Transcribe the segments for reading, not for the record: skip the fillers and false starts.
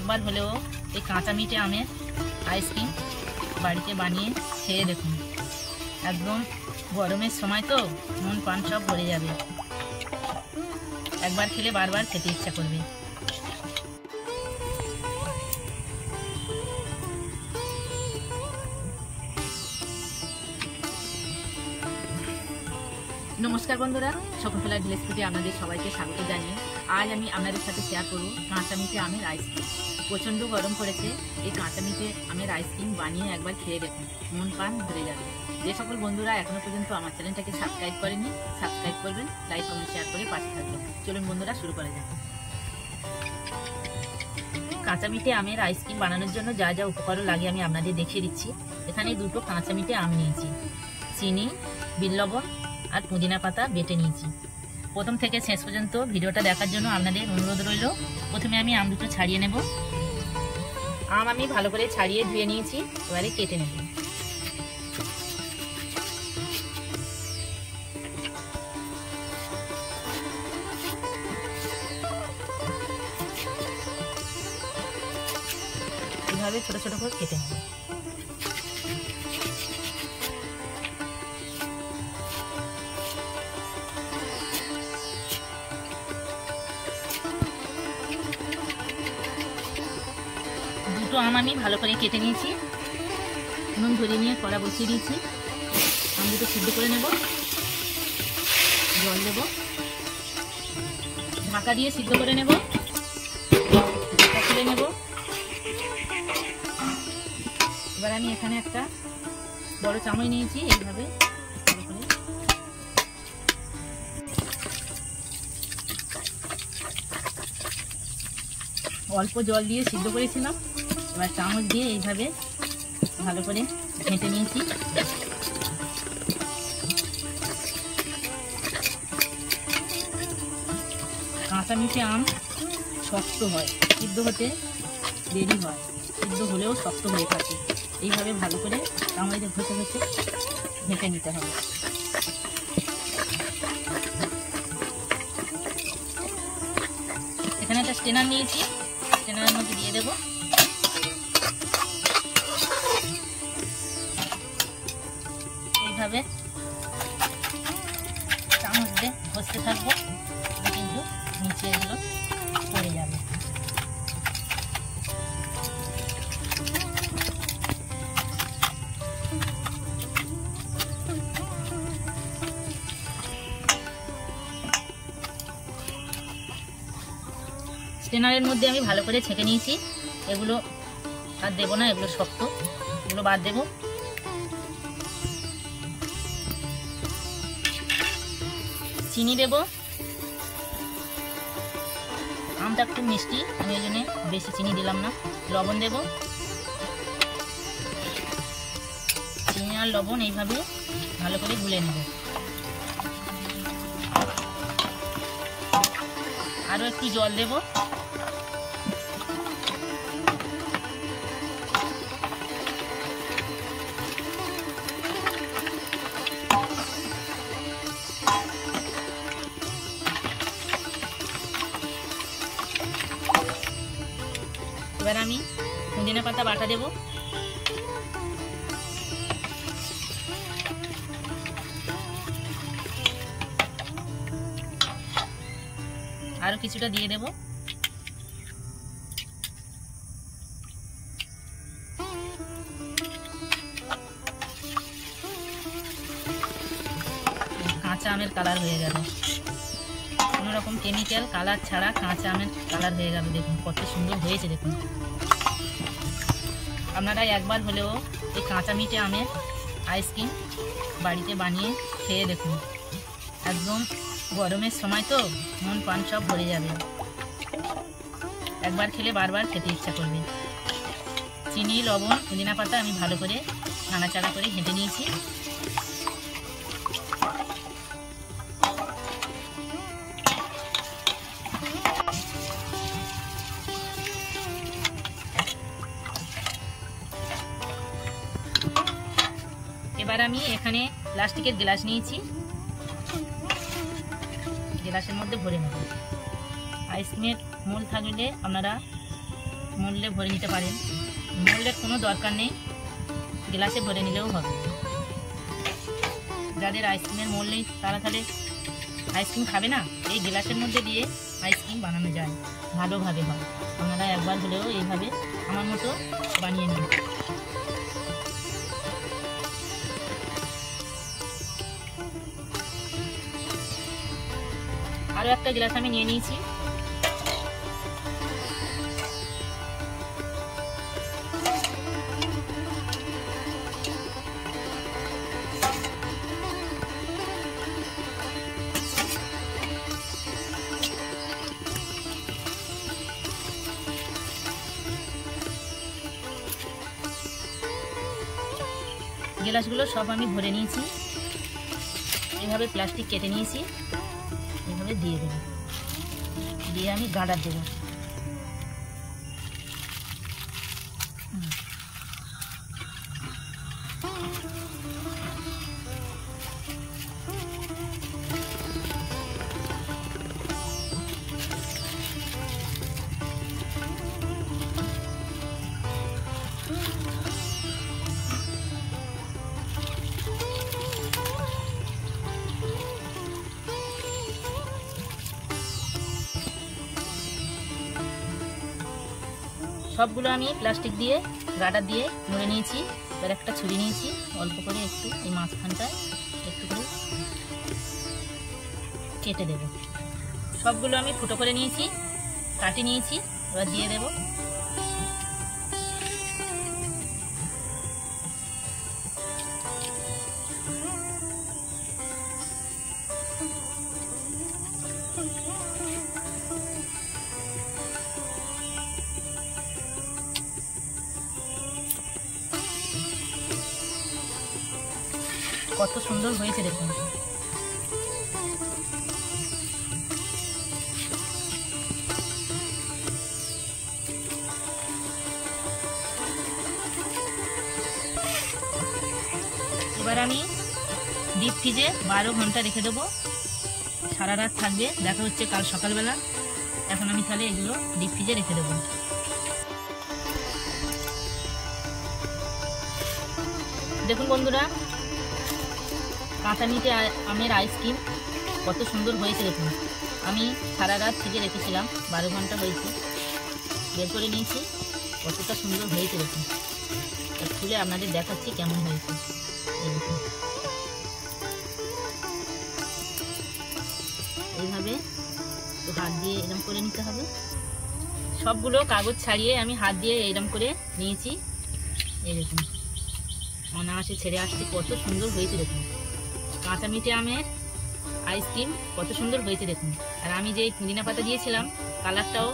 একবার হলেও এই কাঁচা মিঠে আমের আইসক্রিম বাড়িতে বানিয়ে খেয়ে দেখুন। একদম গরমের সময় তো মন প্রাণ সব ভরে যাবে। একবার খেলে বারবার খেতে ইচ্ছা করবে। নমস্কার বন্ধুরা, শকুন্তলা ভিলেজ ফুডে আপনাদের সবাইকে স্বাগত জানিয়ে আজ আমি আপনাদের সাথে শেয়ার করব কাঁচা মিঠে আমের আইসক্রিম। প্রচণ্ড গরম পড়েছে, এই কাঁচা মিঠে আমের আইসক্রিম বানিয়ে একবার খেয়ে দেখুন, মন প্রাণ ভরে যাবে। যে সকল বন্ধুরা এখনো পর্যন্ত আমার চ্যানেলটাকে সাবস্ক্রাইব করেনি, সাবস্ক্রাইব করবেন, লাইক কমেন্ট শেয়ার করে পাশে থাকবেন। চলুন বন্ধুরা শুরু করা যাক। কাঁচা মিঠে আমের আইসক্রিম বানানোর জন্য যা যা উপকরণ লাগে আমি আপনাদের দেখিয়ে দিচ্ছি। এখানে দুটো কাঁচা মিঠে আম নিয়েছি, চিনি, বিট লবণ আর পুদিনা পাতা বেটে নিয়েছি। প্রথম থেকে শেষ পর্যন্ত ভিডিওটা দেখার জন্য আপনাদের অনুরোধ রইল। প্রথমে আমি আম দুটো ছাড়িয়ে নেব। আম আমি ভালো করে ছাড়িয়ে ধুয়ে নিয়েছি, এবারে কেটে নেব। এভাবে ছোট ছোট করে কেটে নেব। দুটো আম আমি ভালো করে কেটে নিয়েছি, নুন ধরে নিয়ে কড়া বসিয়ে দিয়েছি। আম দুটো সিদ্ধ করে নেব, জল দেব, ঢাকা দিয়ে সিদ্ধ করে নেব, তুলে নেব। এবার আমি এখানে একটা বড় চামচ নিয়েছি, এইভাবে অল্প জল দিয়ে সিদ্ধ করেছিলাম। এবার চামচ দিয়ে এইভাবে ভালো করে ঘেঁটে নিয়েছি। কাঁচা মিঠে আম শক্ত হয়, সিদ্ধ হতে দেরি হয়, সিদ্ধ হলেও শক্ত হয়ে থাকে। এইভাবে ভালো করে চামচ দিয়ে ঘষে ঘষে ঘেঁটে নিতে হবে। এখানে একটা স্ট্রেনার নিয়েছি, স্ট্রেনারের মধ্যে দিয়ে দেব। এইভাবে চামচ দিয়ে ঘষতে থাকবো, কিন্তু নিচে এগুলো পড়ে যাবে। স্ট্রেনারের মধ্যে আমি ভালো করে ছেঁকে নিয়েছি। এগুলো আর দেবো না, এগুলো শক্ত, এগুলো বাদ দেব। চিনি দেব, আমটা খুব মিষ্টি, আমি ওই জন্য বেশি চিনি দিলাম না। লবণ দেব, চিনি আর লবণ এইভাবে ভালো করে গুলে নেব। আরও একটু জল দেব। এবার আমি পুদিনা পাতা বাটা দেব। আরো কিছুটা দিয়ে দেব। কাঁচা আমের কালার হয়ে গেল, কোনো রকম কেমিক্যাল কালার ছাড়া কাঁচা আমের কালার হয়ে গেল। দেখুন কত সুন্দর হয়েছে। দেখুন আপনারা একবার হলেও এই কাঁচা মিঠে আমের আইসক্রিম বাড়িতে বানিয়ে খেয়ে দেখুন। একদম গরমের সময় তো মন প্রাণ সব ভরে যাবে। একবার খেলে বারবার খেতে ইচ্ছা করবে। চিনি, লবণ, পুদিনা পাতা আমি ভালো করে নাড়াচাড়া করে ঘেঁটে নিয়েছি। এবার আমি এখানে প্লাস্টিকের গ্লাস নিয়েছি, গ্লাসের মধ্যে ভরে নেব। আইসক্রিমের মোল থাকলে আপনারা মোল্ডে ভরে নিতে পারেন। মোল্ডের কোনো দরকার নেই, গ্লাসে ভরে নিলেও হবে। যাদের আইসক্রিমের মোল্ড নেই তারা তাহলে আইসক্রিম খাবে না, এই গ্লাসের মধ্যে দিয়ে আইসক্রিম বানানো যায়, ভালোভাবে হয়। আপনারা একবার হলেও এইভাবে আমার মতো বানিয়ে নিন। আরও একটা গ্লাস আমি নিয়ে নিয়েছি। গ্লাসগুলো সব আমি ভরে নিয়েছি। এভাবে প্লাস্টিক কেটে নিয়েছি, এভাবে দিয়ে দেবো, দিয়ে আমি গার্ডার দেবো। সবগুলো আমি প্লাস্টিক দিয়ে গার্ডার দিয়ে মুড়ে নিয়েছি। এবার একটা ছুরি নিয়েছি, অল্প করে একটু এই মাঝখানটায় একটু করে কেটে দেব। সবগুলো আমি ফুটো করে নিয়েছি, কাটি নিয়েছি, এবার দিয়ে দেব। কত সুন্দর হয়েছে দেখুন। এবার আমি ডিপ ফ্রিজে 12 ঘন্টা রেখে দেবো, সারা রাত থাকবে। দেখা হচ্ছে কাল সকালবেলা। এখন আমি তাহলে এগুলো ডিপ ফ্রিজে রেখে দেবো। দেখুন বন্ধুরা, কাঁচা মিঠে আমের আইসক্রিম কত সুন্দর হয়েছে দেখুন। আমি সারা রাত ফ্রিজে রেখেছিলাম, 12 ঘন্টা হয়েছে, বের করে নিয়েছি। কতটা সুন্দর হয়েছে দেখুন। খুলে আপনাদের দেখাচ্ছি কেমন হয়েছে। এই দেখুন, এইভাবে হাত দিয়ে এরকম করে নিতে হবে। সবগুলো কাগজ ছাড়িয়ে আমি হাত দিয়ে এরকম করে নিয়েছি। এই দেখুন, অনায়াসে ছেড়ে আসছে, কত সুন্দর হয়েছে দেখুন। কাঁচা মিঠে আমের আইসক্রিম কত সুন্দর হয়েছে দেখুন। আর আমি যে পুদিনা পাতা দিয়েছিলাম, কালারটাও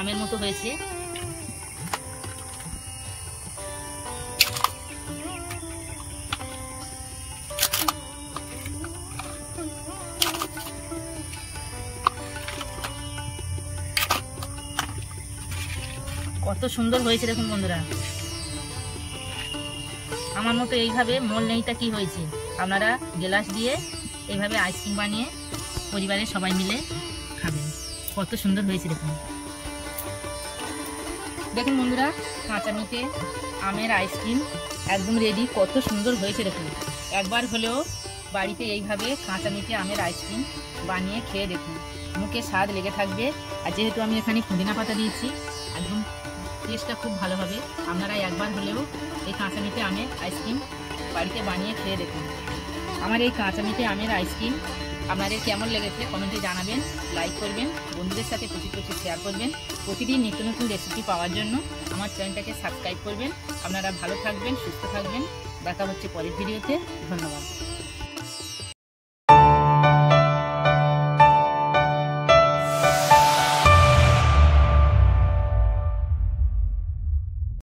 আমের মতো হয়েছে। কত সুন্দর হয়েছে দেখুন বন্ধুরা। আমার মতো এইভাবে মোল নেইটা কি হয়েছে, আপনারা গ্লাস দিয়ে এইভাবে আইসক্রিম বানিয়ে পরিবারের সবাই মিলে খাবেন। কত সুন্দর হয়েছে দেখুন। দেখুন বন্ধুরা, কাঁচা মিঠে আমের আইসক্রিম একদম রেডি। কত সুন্দর হয়েছে দেখুন। একবার হলেও বাড়িতে এইভাবে কাঁচা মিঠে আমের আইসক্রিম বানিয়ে খেয়ে দেখুন, মুখে স্বাদ লেগে থাকবে। আর যেহেতু আমি এখানে পুদিনা পাতা দিয়েছি, একদম টেস্টটা খুব ভালো হবে। আপনারা একবার হলেও এই কাঁচা মিঠে আমের আইসক্রিম বাড়িতে বানিয়ে খেয়ে দেখুন। আমার এই কাঁচা মিঠে আমের আইসক্রিম আপনাদের কেমন লেগেছে কমেন্টে জানাবেন, লাইক করবেন, বন্ধুদের সাথে প্রচুর শেয়ার করবেন। প্রতিদিন নিত্য নতুন রেসিপি পাওয়ার জন্য আমার চ্যানেলটাকে সাবস্ক্রাইব করবেন। আপনারা ভালো থাকবেন, সুস্থ থাকবেন। দেখা হচ্ছে পরের ভিডিওতে। ধন্যবাদ।